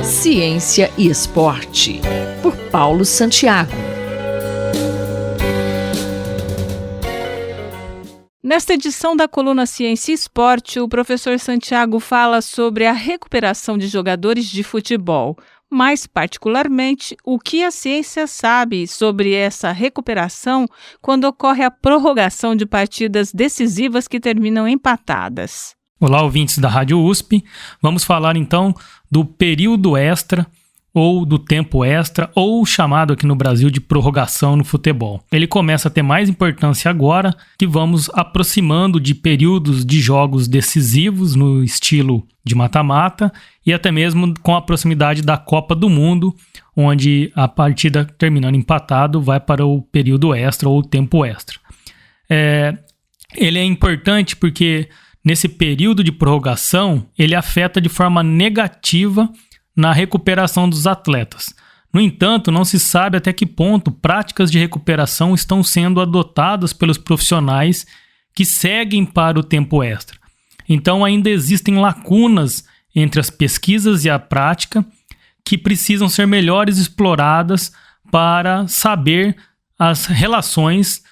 Ciência e Esporte, por Paulo Santiago. Nesta edição da coluna Ciência e Esporte, o professor Santiago fala sobre a recuperação de jogadores de futebol. Mais particularmente, o que a ciência sabe sobre essa recuperação quando ocorre a prorrogação de partidas decisivas que terminam empatadas. Olá, ouvintes da Rádio USP. Vamos falar então do período extra ou do tempo extra, ou chamado aqui no Brasil de prorrogação no futebol. Ele começa a ter mais importância agora que vamos aproximando de períodos de jogos decisivos no estilo de mata-mata e até mesmo com a proximidade da Copa do Mundo, onde a partida terminando empatado vai para o período extra ou tempo extra. Ele é importante porque nesse período de prorrogação ele afeta de forma negativa na recuperação dos atletas. No entanto, não se sabe até que ponto práticas de recuperação estão sendo adotadas pelos profissionais que seguem para o tempo extra. Então, ainda existem lacunas entre as pesquisas e a prática que precisam ser melhores exploradas para saber as relações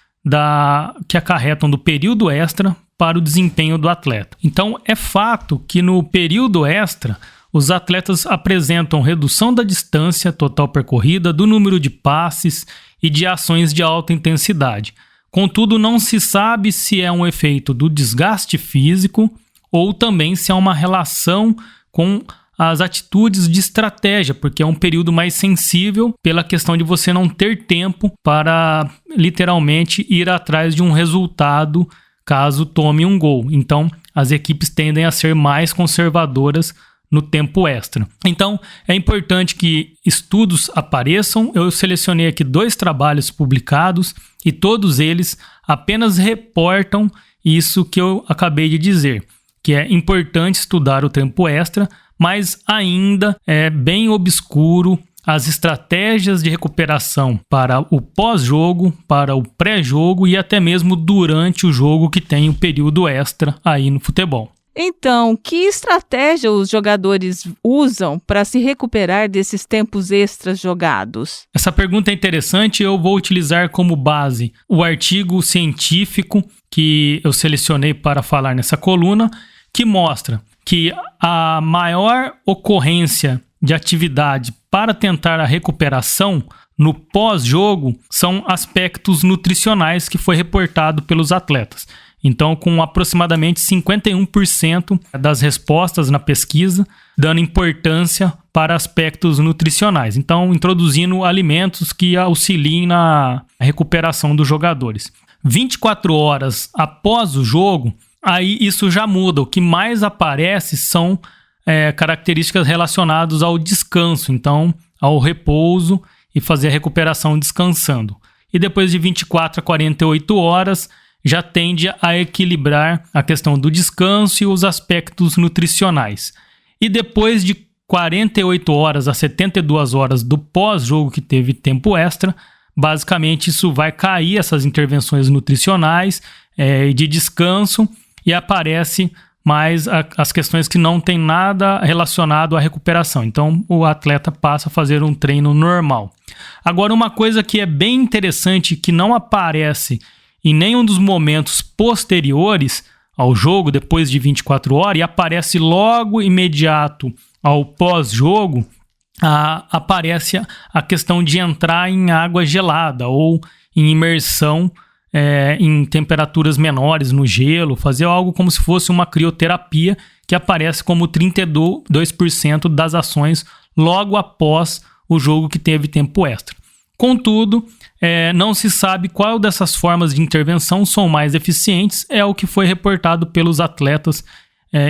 que acarretam do período extra para o desempenho do atleta. Então, é fato que no período extra os atletas apresentam redução da distância total percorrida, do número de passes e de ações de alta intensidade. Contudo, não se sabe se é um efeito do desgaste físico ou também se é uma relação com as atitudes de estratégia, porque é um período mais sensível pela questão de você não ter tempo para literalmente ir atrás de um resultado caso tome um gol. Então, as equipes tendem a ser mais conservadoras no tempo extra. Então, é importante que estudos apareçam. Eu selecionei aqui 2 trabalhos publicados e todos eles apenas reportam isso que eu acabei de dizer, que é importante estudar o tempo extra, mas ainda é bem obscuro as estratégias de recuperação para o pós-jogo, para o pré-jogo e até mesmo durante o jogo que tem o período extra aí no futebol. Então, que estratégia os jogadores usam para se recuperar desses tempos extras jogados? Essa pergunta é interessante e eu vou utilizar como base o artigo científico que eu selecionei para falar nessa coluna, que mostra que a maior ocorrência de atividade para tentar a recuperação no pós-jogo são aspectos nutricionais que foi reportado pelos atletas. Então, com aproximadamente 51% das respostas na pesquisa, dando importância para aspectos nutricionais. Então, introduzindo alimentos que auxiliem na recuperação dos jogadores. 24 horas após o jogo, aí isso já muda. O que mais aparece são características relacionadas ao descanso, então ao repouso e fazer a recuperação descansando. E depois de 24 a 48 horas, já tende a equilibrar a questão do descanso e os aspectos nutricionais. E depois de 48 horas a 72 horas do pós-jogo que teve tempo extra, basicamente isso vai cair, essas intervenções nutricionais e de descanso, e aparece mais as questões que não tem nada relacionado à recuperação. Então, o atleta passa a fazer um treino normal. Agora, uma coisa que é bem interessante, que não aparece em nenhum dos momentos posteriores ao jogo, depois de 24 horas, e aparece logo imediato ao pós-jogo, aparece a questão de entrar em água gelada ou em imersão em temperaturas menores no gelo, fazer algo como se fosse uma crioterapia, que aparece como 32% das ações logo após o jogo que teve tempo extra. Contudo, não se sabe qual dessas formas de intervenção são mais eficientes, é o que foi reportado pelos atletas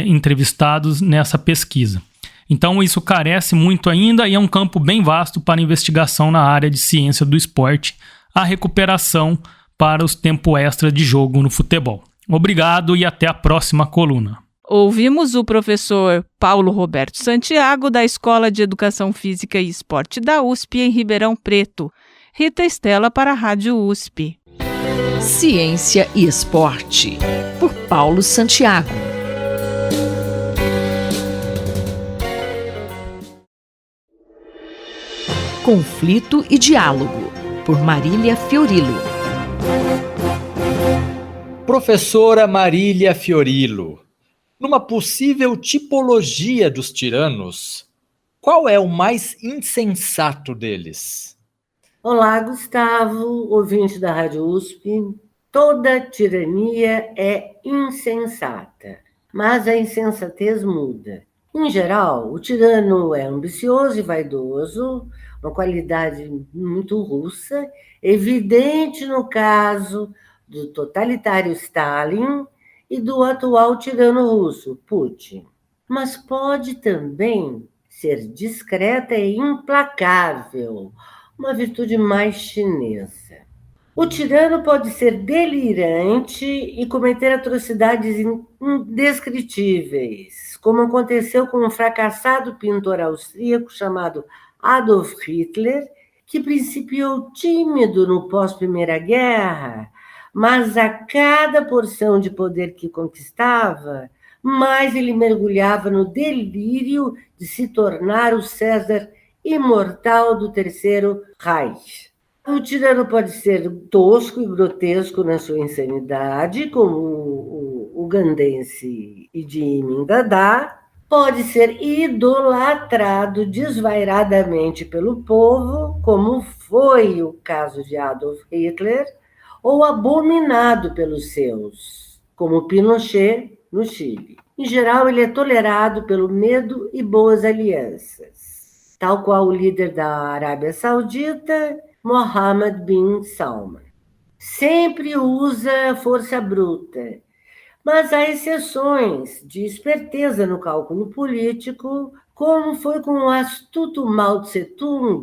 entrevistados nessa pesquisa. Então isso carece muito ainda e é um campo bem vasto para investigação na área de ciência do esporte, a recuperação para os tempos extra de jogo no futebol. Obrigado e até a próxima coluna. Ouvimos o professor Paulo Roberto Santiago, da Escola de Educação Física e Esporte da USP, em Ribeirão Preto. Rita Estela para a Rádio USP. Ciência e Esporte, por Paulo Santiago. Conflito e Diálogo, por Marília Fiorilo. Professora Marília Fiorilo, numa possível tipologia dos tiranos, qual é o mais insensato deles? Olá, Gustavo, ouvinte da Rádio USP. Toda tirania é insensata, mas a insensatez muda. Em geral, o tirano é ambicioso e vaidoso, uma qualidade muito russa, evidente no caso do totalitário Stalin e do atual tirano russo, Putin. Mas pode também ser discreta e implacável, uma virtude mais chinesa. O tirano pode ser delirante e cometer atrocidades indescritíveis, como aconteceu com um fracassado pintor austríaco chamado Adolf Hitler, que principiou tímido no pós-Primeira Guerra, mas a cada porção de poder que conquistava, mais ele mergulhava no delírio de se tornar o César imortal do Terceiro Reich. O tirano pode ser tosco e grotesco na sua insanidade, como o ugandense Idi Amin Dada, pode ser idolatrado desvairadamente pelo povo, como foi o caso de Adolf Hitler, ou abominado pelos seus, como Pinochet no Chile. Em geral, ele é tolerado pelo medo e boas alianças, tal qual o líder da Arábia Saudita, Mohammed bin Salman. Sempre usa força bruta, mas há exceções de esperteza no cálculo político, como foi com o astuto Mao Tse-tung,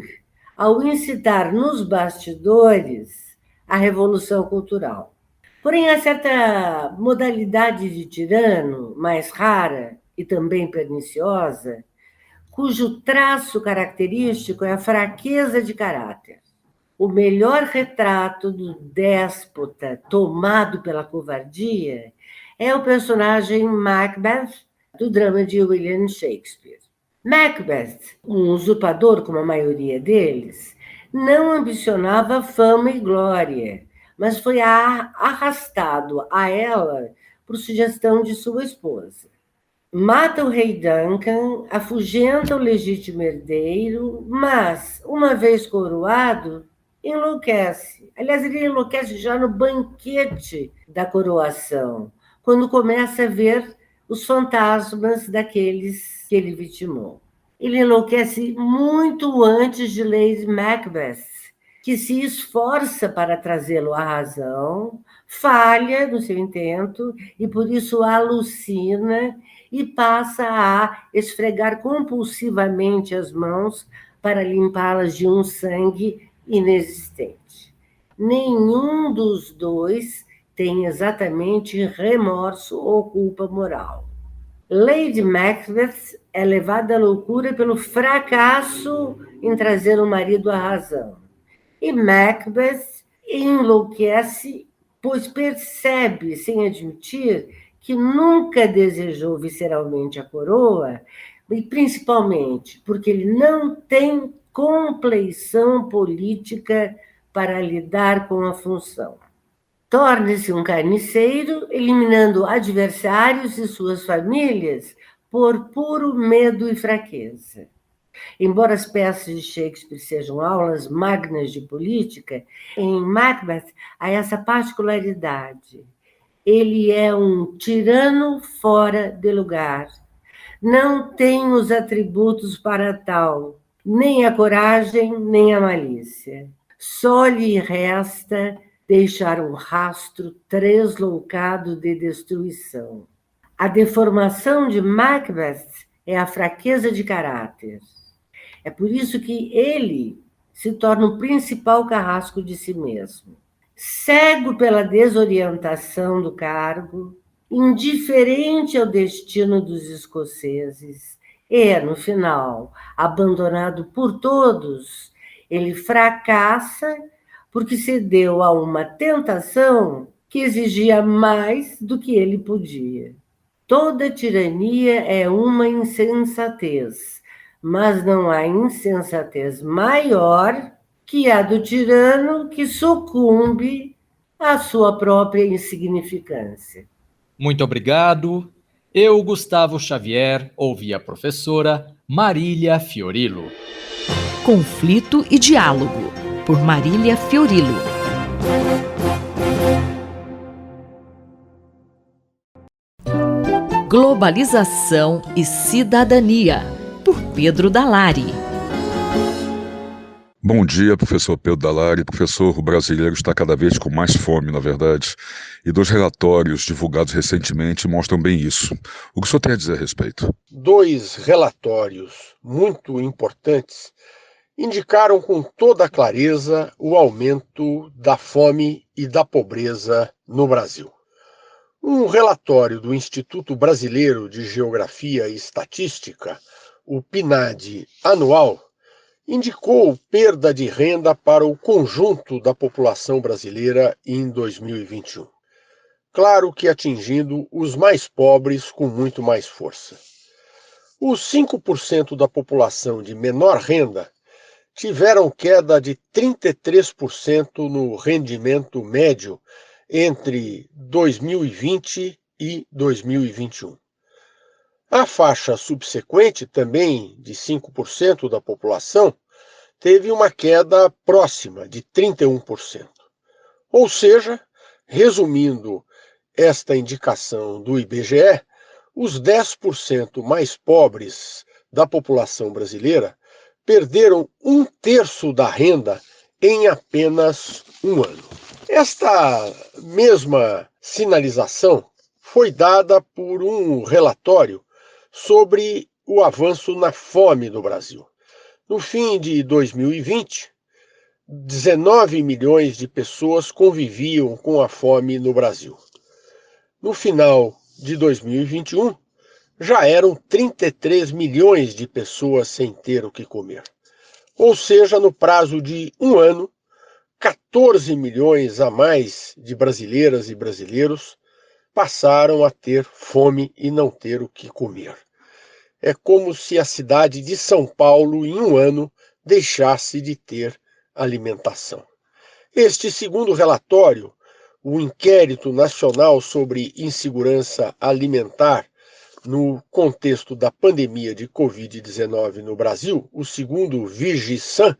ao incitar nos bastidores a Revolução Cultural. Porém, há certa modalidade de tirano, mais rara e também perniciosa, cujo traço característico é a fraqueza de caráter. O melhor retrato do déspota tomado pela covardia é o personagem Macbeth, do drama de William Shakespeare. Macbeth, um usurpador como a maioria deles, não ambicionava fama e glória, mas foi arrastado a ela por sugestão de sua esposa. Mata o rei Duncan, afugenta o legítimo herdeiro, mas, uma vez coroado, enlouquece. Aliás, ele enlouquece já no banquete da coroação, quando começa a ver os fantasmas daqueles que ele vitimou. Ele enlouquece muito antes de Lady Macbeth, que se esforça para trazê-lo à razão, falha no seu intento e, por isso, alucina e passa a esfregar compulsivamente as mãos para limpá-las de um sangue inexistente. Nenhum dos dois tem exatamente remorso ou culpa moral. Lady Macbeth é levada à loucura pelo fracasso em trazer o marido à razão. E Macbeth enlouquece, pois percebe, sem admitir, que nunca desejou visceralmente a coroa, e principalmente porque ele não tem compleição política para lidar com a função. Torna-se um carniceiro, eliminando adversários e suas famílias por puro medo e fraqueza. Embora as peças de Shakespeare sejam aulas magnas de política, em Macbeth há essa particularidade. Ele é um tirano fora de lugar. Não tem os atributos para tal, nem a coragem, nem a malícia. Só lhe resta deixar um rastro tresloucado de destruição. A deformação de Macbeth é a fraqueza de caráter. É por isso que ele se torna o principal carrasco de si mesmo. Cego pela desorientação do cargo, indiferente ao destino dos escoceses, e, no final, abandonado por todos, ele fracassa porque cedeu a uma tentação que exigia mais do que ele podia. Toda tirania é uma insensatez, mas não há insensatez maior que a do tirano que sucumbe à sua própria insignificância. Muito obrigado. Eu, Gustavo Xavier, ouvi a professora Marília Fiorilo. Conflito e Diálogo, por Marília Fiorilo. Globalização e Cidadania, por Pedro Dalari. Bom dia, professor Pedro Dalari. Professor, o brasileiro está cada vez com mais fome, na verdade, e 2 relatórios divulgados recentemente mostram bem isso. O que o senhor tem a dizer a respeito? 2 relatórios muito importantes indicaram com toda clareza o aumento da fome e da pobreza no Brasil. Um relatório do Instituto Brasileiro de Geografia e Estatística, o PNAD anual, indicou perda de renda para o conjunto da população brasileira em 2021. Claro que atingindo os mais pobres com muito mais força. Os 5% da população de menor renda tiveram queda de 33% no rendimento médio entre 2020 e 2021. A faixa subsequente, também de 5% da população, teve uma queda próxima de 31%. Ou seja, resumindo esta indicação do IBGE, os 10% mais pobres da população brasileira perderam 1/3 da renda em apenas um ano. Esta mesma sinalização foi dada por um relatório sobre o avanço na fome no Brasil. No fim de 2020, 19 milhões de pessoas conviviam com a fome no Brasil. No final de 2021, já eram 33 milhões de pessoas sem ter o que comer. Ou seja, no prazo de um ano, 14 milhões a mais de brasileiras e brasileiros passaram a ter fome e não ter o que comer. É como se a cidade de São Paulo, em um ano, deixasse de ter alimentação. Este segundo relatório, o Inquérito Nacional sobre Insegurança Alimentar no contexto da pandemia de Covid-19 no Brasil, o segundo VIGISAM,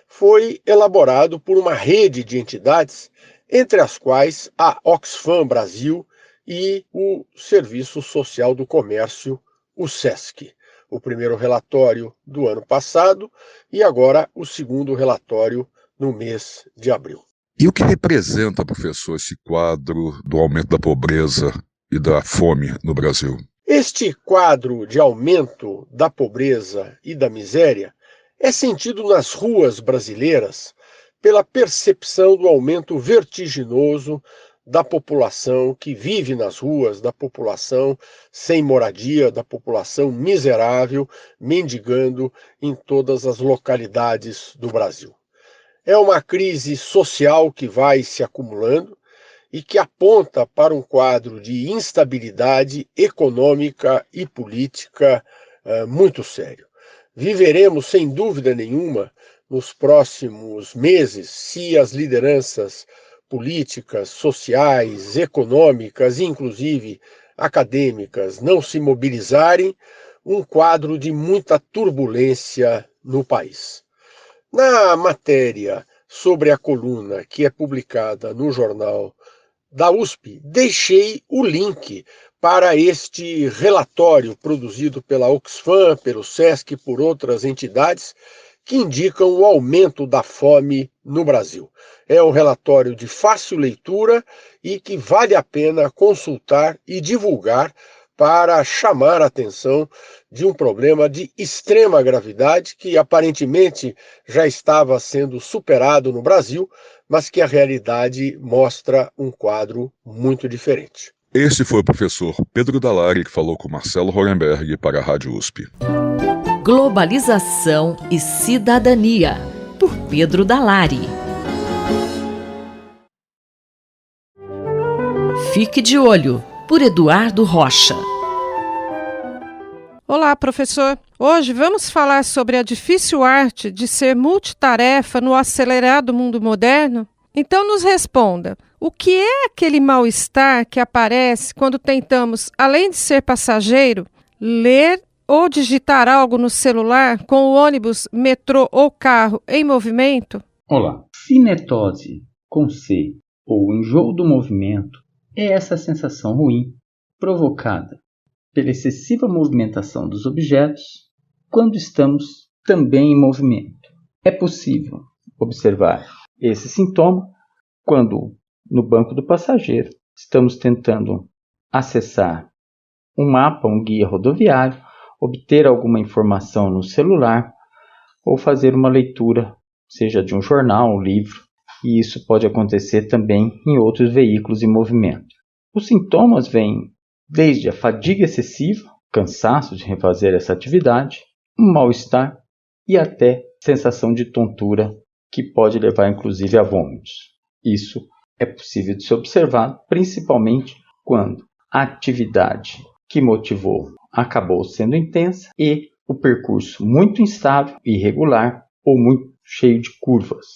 foi elaborado por uma rede de entidades, entre as quais a Oxfam Brasil e o Serviço Social do Comércio, o SESC. O primeiro relatório do ano passado e agora o segundo relatório no mês de abril. E o que representa, professor, esse quadro do aumento da pobreza e da fome no Brasil? Este quadro de aumento da pobreza e da miséria é sentido nas ruas brasileiras pela percepção do aumento vertiginoso da população que vive nas ruas, da população sem moradia, da população miserável, mendigando em todas as localidades do Brasil. É uma crise social que vai se acumulando e que aponta para um quadro de instabilidade econômica e política muito sério. Viveremos, sem dúvida nenhuma, nos próximos meses, se as lideranças políticas, sociais, econômicas e inclusive acadêmicas não se mobilizarem, um quadro de muita turbulência no país. Na matéria sobre a coluna que é publicada no jornal da USP, deixei o link para este relatório produzido pela Oxfam, pelo SESC e por outras entidades que indicam o aumento da fome no Brasil. É um relatório de fácil leitura e que vale a pena consultar e divulgar para chamar a atenção de um problema de extrema gravidade que aparentemente já estava sendo superado no Brasil, mas que a realidade mostra um quadro muito diferente. Esse foi o professor Pedro Dalari que falou com Marcelo Hollenberg para a Rádio USP. Globalização e Cidadania, por Pedro Dalari. Fique de olho, por Eduardo Rocha. Olá, professor. Hoje vamos falar sobre a difícil arte de ser multitarefa no acelerado mundo moderno? Então nos responda, o que é aquele mal-estar que aparece quando tentamos, além de ser passageiro, ler ou digitar algo no celular com o ônibus, metrô ou carro em movimento? Olá. Cinetose, com C, ou enjoo do movimento, é essa sensação ruim provocada pela excessiva movimentação dos objetos quando estamos também em movimento. É possível observar esse sintoma quando, no banco do passageiro, estamos tentando acessar um mapa, um guia rodoviário, obter alguma informação no celular ou fazer uma leitura, seja de um jornal, um livro, e isso pode acontecer também em outros veículos em movimento. Os sintomas vêm desde a fadiga excessiva, cansaço de refazer essa atividade, um mal-estar e até sensação de tontura que pode levar inclusive a vômitos. Isso é possível de ser observado principalmente quando a atividade que motivou acabou sendo intensa e o percurso muito instável, irregular ou muito cheio de curvas.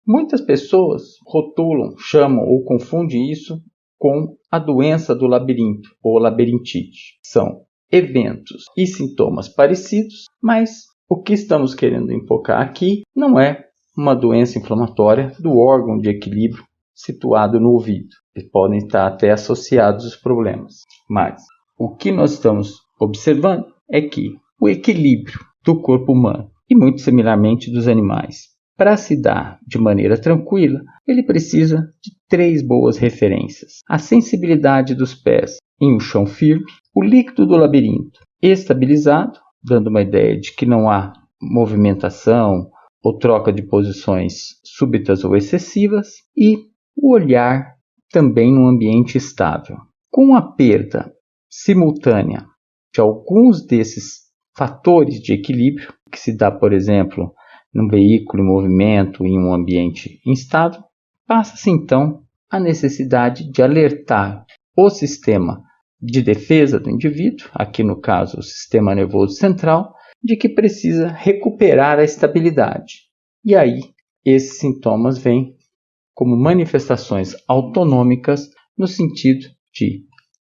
Muitas pessoas rotulam, chamam ou confundem isso com a doença do labirinto ou labirintite. São eventos e sintomas parecidos, mas o que estamos querendo enfocar aqui não é uma doença inflamatória do órgão de equilíbrio situado no ouvido. Eles podem estar até associados aos problemas, mas o que nós estamos observando é que o equilíbrio do corpo humano, e muito similarmente dos animais, para se dar de maneira tranquila, ele precisa de 3 boas referências. A sensibilidade dos pés em um chão firme, o líquido do labirinto estabilizado, dando uma ideia de que não há movimentação ou troca de posições súbitas ou excessivas, e o olhar também num ambiente estável. Com a perda simultânea de alguns desses fatores de equilíbrio, que se dá, por exemplo, num veículo em movimento em um ambiente instável, passa-se então a necessidade de alertar o sistema de defesa do indivíduo, aqui no caso o sistema nervoso central, de que precisa recuperar a estabilidade. E aí, esses sintomas vêm como manifestações autonômicas no sentido de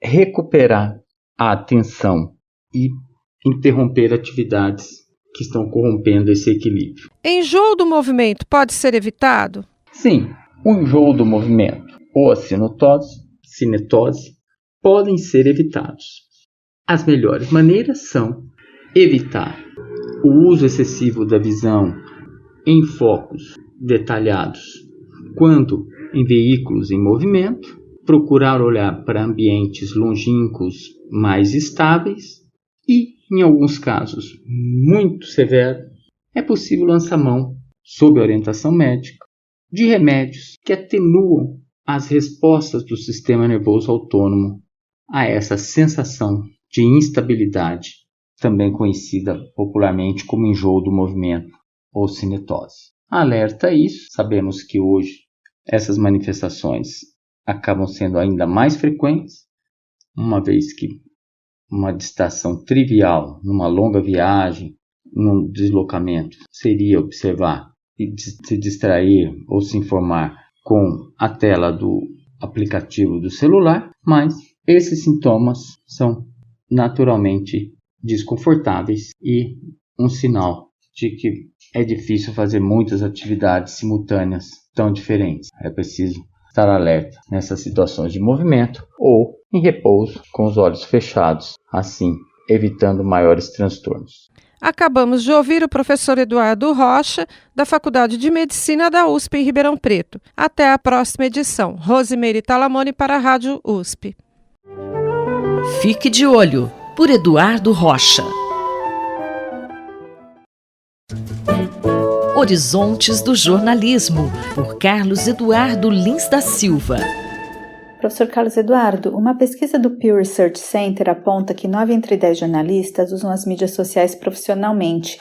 recuperar a atenção e interromper atividades que estão corrompendo esse equilíbrio. Enjoo do movimento pode ser evitado? Sim, o enjoo do movimento ou a cinetose podem ser evitados. As melhores maneiras são evitar o uso excessivo da visão em focos detalhados quando em veículos em movimento, procurar olhar para ambientes longínquos mais estáveis e, em alguns casos muito severos, é possível lançar mão, sob orientação médica, de remédios que atenuam as respostas do sistema nervoso autônomo a essa sensação de instabilidade, também conhecida popularmente como enjoo do movimento ou cinetose. Alerta a isso, sabemos que hoje essas manifestações acabam sendo ainda mais frequentes, uma vez que uma distração trivial numa longa viagem, num deslocamento, seria observar e se distrair ou se informar com a tela do aplicativo do celular, mas esses sintomas são naturalmente desconfortáveis e um sinal de que é difícil fazer muitas atividades simultâneas tão diferentes. É preciso estar alerta nessas situações de movimento ou em repouso com os olhos fechados, assim evitando maiores transtornos. Acabamos de ouvir o professor Eduardo Rocha, da Faculdade de Medicina da USP em Ribeirão Preto. Até a próxima edição. Rosimeire Talamone para a Rádio USP. Fique de olho, por Eduardo Rocha. Horizontes do Jornalismo, por Carlos Eduardo Lins da Silva. Professor Carlos Eduardo, uma pesquisa do Pew Research Center aponta que 9 entre 10 jornalistas usam as mídias sociais profissionalmente,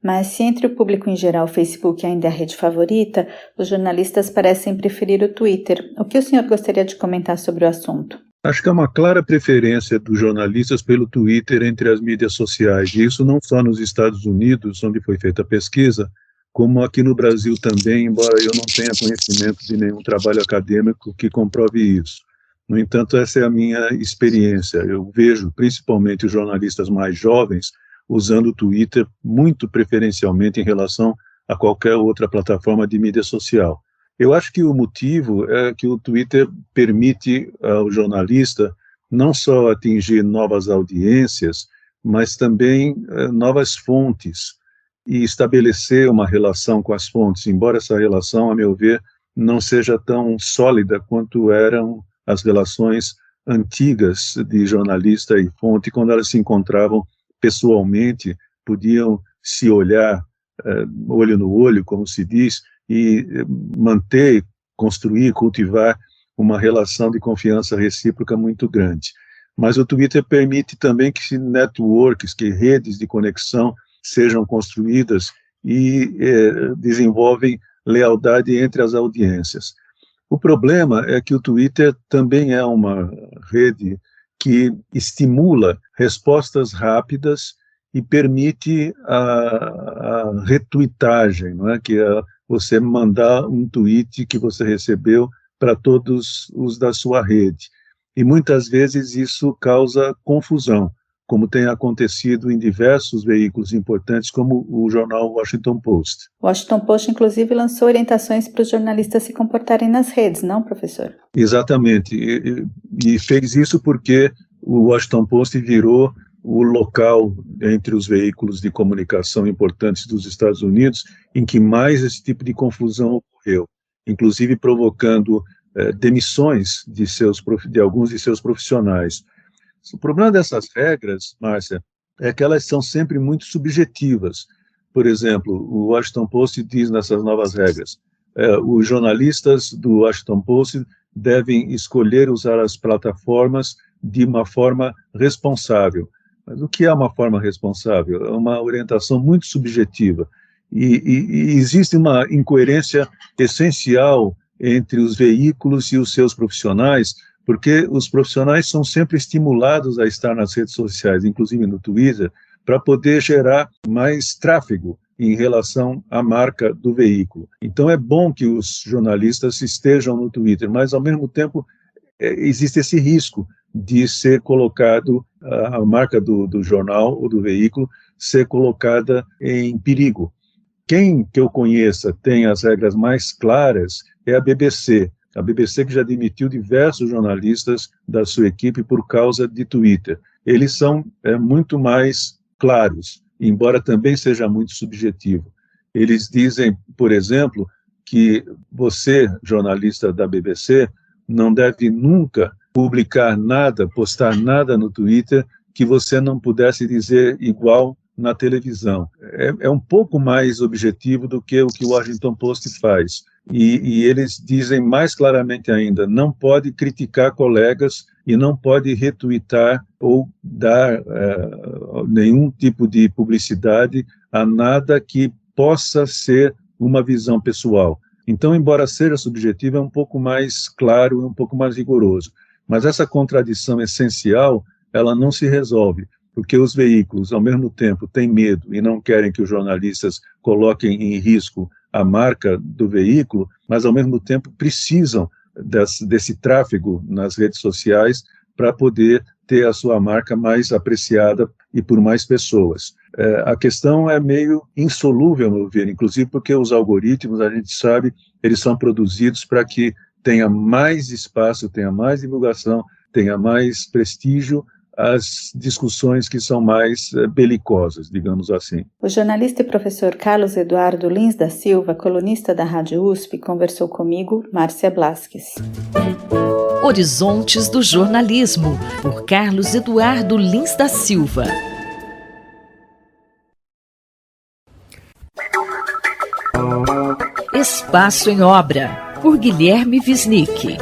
mas se entre o público em geral o Facebook ainda é a rede favorita, os jornalistas parecem preferir o Twitter. O que o senhor gostaria de comentar sobre o assunto? Acho que há uma clara preferência dos jornalistas pelo Twitter entre as mídias sociais, e isso não só nos Estados Unidos, onde foi feita a pesquisa, como aqui no Brasil também, embora eu não tenha conhecimento de nenhum trabalho acadêmico que comprove isso. No entanto, essa é a minha experiência. Eu vejo, principalmente os jornalistas mais jovens, usando o Twitter muito preferencialmente em relação a qualquer outra plataforma de mídia social. Eu acho que o motivo é que o Twitter permite ao jornalista não só atingir novas audiências, mas também novas fontes e estabelecer uma relação com as fontes, embora essa relação, a meu ver, não seja tão sólida quanto eram as relações antigas de jornalista e fonte, quando elas se encontravam pessoalmente, podiam se olhar olho no olho, como se diz, e manter, construir, cultivar uma relação de confiança recíproca muito grande. Mas o Twitter permite também que networks, que redes de conexão sejam construídas e desenvolvem lealdade entre as audiências. O problema é que o Twitter também é uma rede que estimula respostas rápidas e permite a retweetagem, não é? Que é você mandar um tweet que você recebeu para todos os da sua rede. E muitas vezes isso causa confusão, como tem acontecido em diversos veículos importantes, como o jornal Washington Post. O Washington Post, inclusive, lançou orientações para os jornalistas se comportarem nas redes, não, professor? Exatamente, e fez isso porque o Washington Post virou o local entre os veículos de comunicação importantes dos Estados Unidos em que mais esse tipo de confusão ocorreu, inclusive provocando demissões de alguns de seus profissionais. O problema dessas regras, Márcia, é que elas são sempre muito subjetivas. Por exemplo, o Washington Post diz nessas novas regras, os jornalistas do Washington Post devem escolher usar as plataformas de uma forma responsável. Mas o que é uma forma responsável? É uma orientação muito subjetiva. E existe uma incoerência essencial entre os veículos e os seus profissionais, porque os profissionais são sempre estimulados a estar nas redes sociais, inclusive no Twitter, para poder gerar mais tráfego em relação à marca do veículo. Então é bom que os jornalistas estejam no Twitter, mas ao mesmo tempo existe esse risco de ser colocado, a marca do jornal ou do veículo ser colocada em perigo. Quem que eu conheça tem as regras mais claras é a BBC. A BBC que já demitiu diversos jornalistas da sua equipe por causa de Twitter. Eles são muito mais claros, embora também seja muito subjetivo. Eles dizem, por exemplo, que você, jornalista da BBC, não deve nunca publicar nada, postar nada no Twitter que você não pudesse dizer igual na televisão. É um pouco mais objetivo do que o Washington Post faz. E eles dizem mais claramente ainda, não pode criticar colegas e não pode retweetar ou dar nenhum tipo de publicidade a nada que possa ser uma visão pessoal. Então, embora seja subjetivo, é um pouco mais claro, um pouco mais rigoroso. Mas essa contradição essencial, ela não se resolve, porque os veículos, ao mesmo tempo, têm medo e não querem que os jornalistas coloquem em risco a marca do veículo, mas, ao mesmo tempo, precisam desse tráfego nas redes sociais para poder ter a sua marca mais apreciada e por mais pessoas. A questão é meio insolúvel, a meu ver, inclusive porque os algoritmos, a gente sabe, eles são produzidos para que tenha mais espaço, tenha mais divulgação, tenha mais prestígio as discussões que são mais belicosas, digamos assim. O jornalista e professor Carlos Eduardo Lins da Silva, colunista da Rádio USP, conversou comigo, Márcia Blasques. Horizontes do Jornalismo, por Carlos Eduardo Lins da Silva. Espaço em Obra, por Guilherme Wisnik.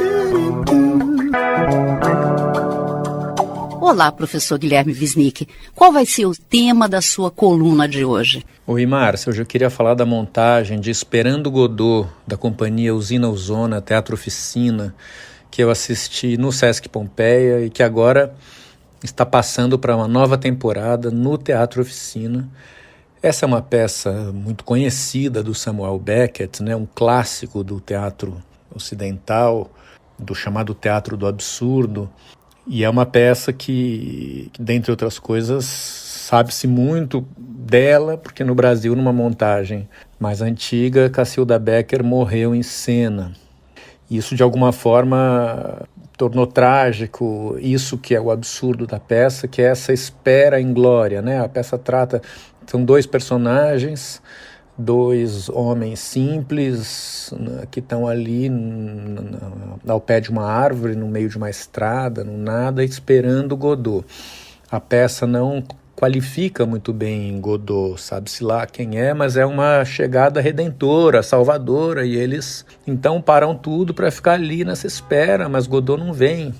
Olá, professor Guilherme Wisnik. Qual vai ser o tema da sua coluna de hoje? Oi, Márcia. Hoje eu queria falar da montagem de Esperando Godot, da companhia Usina Ozona Teatro Oficina, que eu assisti no Sesc Pompeia e que agora está passando para uma nova temporada no Teatro Oficina. Essa é uma peça muito conhecida do Samuel Beckett, né, um clássico do teatro ocidental, do chamado teatro do absurdo, e é uma peça que, dentre outras coisas, sabe-se muito dela, porque no Brasil, numa montagem mais antiga, Cacilda Becker morreu em cena. Isso, de alguma forma, tornou trágico isso que é o absurdo da peça, que é essa espera em glória, né? A peça trata... São dois personagens, dois homens simples, né, que estão ali ao pé de uma árvore, no meio de uma estrada, no nada, esperando Godot. A peça não qualifica muito bem Godot, sabe-se lá quem é, mas é uma chegada redentora, salvadora, e eles então param tudo para ficar ali nessa espera, mas Godot não vem.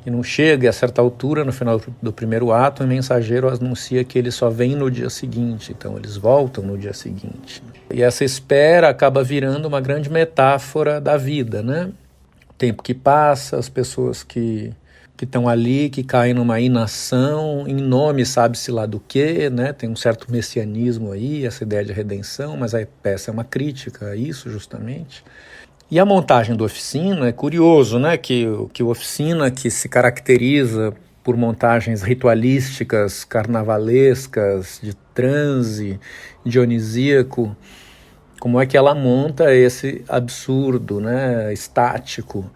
E não chega, e a certa altura, no final do primeiro ato, o mensageiro anuncia que ele só vem no dia seguinte, então eles voltam no dia seguinte. E essa espera acaba virando uma grande metáfora da vida, né? O tempo que passa, as pessoas que estão ali, que caem numa inação, em nome sabe-se lá do quê, né? Tem um certo messianismo aí, essa ideia de redenção, mas a peça é uma crítica a isso, justamente. E a montagem do Oficina é curioso, né? Que o Oficina, que se caracteriza por montagens ritualísticas, carnavalescas, de transe, dionisíaco, como é que ela monta esse absurdo, né? Estático.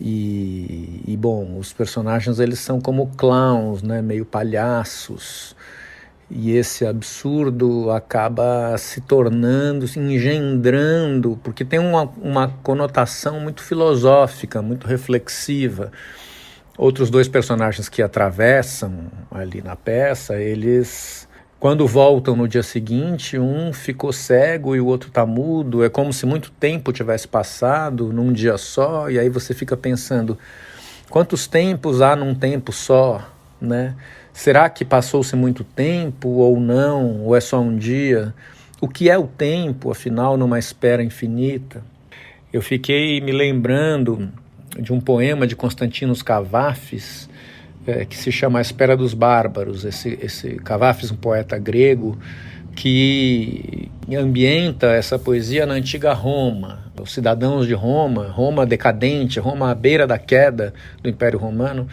E bom, os personagens eles são como clowns, né? Meio palhaços. E esse absurdo acaba se tornando, se engendrando, porque tem uma conotação muito filosófica, muito reflexiva. Outros dois personagens que atravessam ali na peça, eles, quando voltam no dia seguinte, um ficou cego e o outro está mudo. É como se muito tempo tivesse passado num dia só, e aí você fica pensando, quantos tempos há num tempo só, né? Será que passou-se muito tempo ou não, ou é só um dia? O que é o tempo, afinal, numa espera infinita? Eu fiquei me lembrando de um poema de Constantinos Cavafis, que se chama A Espera dos Bárbaros. Esse Cavafis, um poeta grego, que ambienta essa poesia na antiga Roma. Os cidadãos de Roma, Roma decadente, Roma à beira da queda do Império Romano,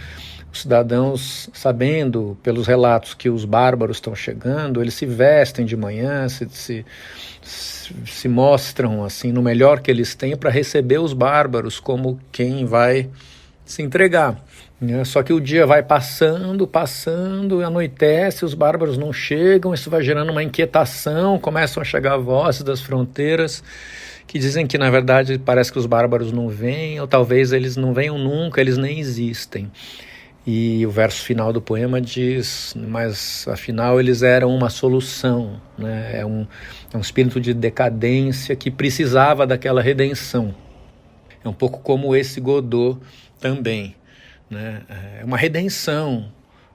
os cidadãos, sabendo pelos relatos que os bárbaros estão chegando, eles se vestem de manhã, se mostram assim no melhor que eles têm para receber os bárbaros como quem vai se entregar. Só que o dia vai passando, anoitece, os bárbaros não chegam, isso vai gerando uma inquietação, começam a chegar vozes das fronteiras que dizem que, na verdade, parece que os bárbaros não vêm, ou talvez eles não venham nunca, eles nem existem. E o verso final do poema diz, mas afinal eles eram uma solução, né? É um espírito de decadência que precisava daquela redenção. É um pouco como esse Godot também, né? É uma redenção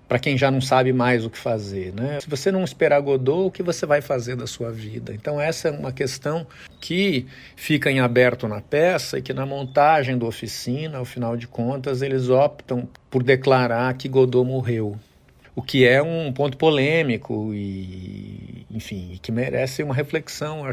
para quem já não sabe mais o que fazer, né? Se você não esperar Godot, o que você vai fazer da sua vida? Então essa é uma questão que fica em aberto na peça e que na montagem do Oficina, ao final de contas, eles optam por declarar que Godot morreu. O que é um ponto polêmico e, enfim, que merece uma reflexão.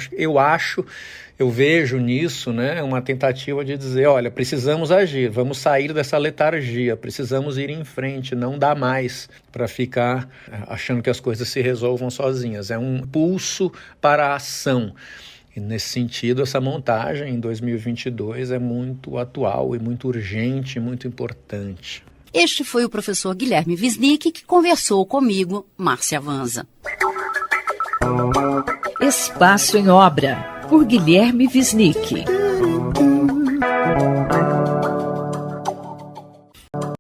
Eu vejo nisso, né, uma tentativa de dizer, olha, precisamos agir, vamos sair dessa letargia, precisamos ir em frente, não dá mais para ficar achando que as coisas se resolvam sozinhas. É um pulso para a ação. E nesse sentido, essa montagem em 2022 é muito atual e muito urgente e muito importante. Este foi o professor Guilherme Wisnik que conversou comigo, Márcia Vanza. Espaço em Obra, por Guilherme Wisnik.